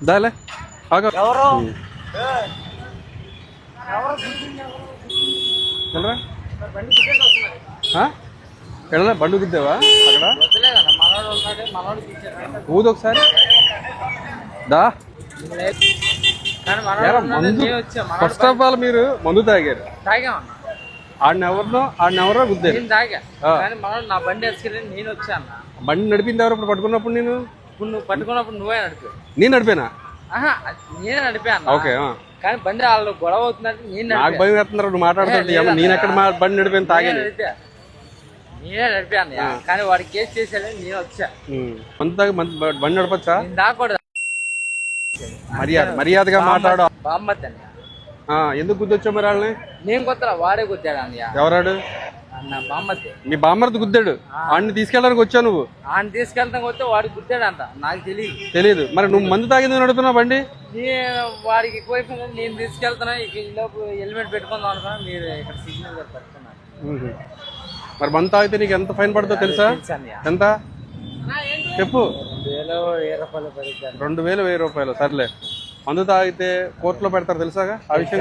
దాలే ఆగు. వెళ్ళరా వెళ్ళరా బండు గుద్దావా అక్కడ ఊదు ఒకసారి దా. ఫస్ట్ ఆఫ్ ఆల్ మీరు మందు తాగారు, ఆడినెవరో గుద్దారు. నా బండి వేసుకెళ్ళి నేను వచ్చాను. బండి నడిపింది ఎవరు ఇప్పుడు పట్టుకున్నప్పుడు? నేను ఇప్పుడు నువ్వు పట్టుకున్నప్పుడు నువ్వే నడిపి. నేను నడిపానా? నేనే నడిపాను. ఓకే. కానీ బండి వాళ్ళు గొడవ అవుతుందంటే నేను నాకు భయం వేస్తున్నారు నువ్వు మాట్లాడుతుంటే. నేను ఎక్కడ బండి నడిపాను? తాగాను, నేనే నడిపాను. కానీ వాడు కేసు చేసేది నేను వచ్చా. బండి నడపచ్చా? నేను దాకూడదు. మర్యాదగా మాట్లాడు. బామ్మద్ది అన్నయ్య. ఎందుకు గుద్దొచ్చావు మరి వాళ్ళని? నేను కొత్త వాడే గుద్దాడు అన్నయ్య. ఎవరాడు? అన్న బామ్మద్ది. మీ బామ్మర్ది గుద్దాడు. వాడిని తీసుకెళ్ళడానికి వచ్చావు నువ్వు? ఆయన తీసుకెళ్తాం వస్తే వాడు గుద్దాడు అంట. నాకు తెలియదు. మరి నువ్వు మందు తాగింది నడుపుతున్నావు బండి? వాడికి ఎక్కువైపోయింది. నేను తీసుకెళ్తున్నా. ఇక ఈలోపు హెల్మెట్ పెట్టుకుందాం అనుకున్నా. మీరు ఇక్కడ సిగ్నల్ పడుతున్నారు. మరి మందు తాగితే నీకు ఎంత ఫైన్ పడుతుందో తెలుసా? ఎంత చెప్పు. 2000 1000 రూపాయలు. సర్లే, మందు తాగితే కోర్టులో పెడతారు తెలుసాగా ఆ విషయం?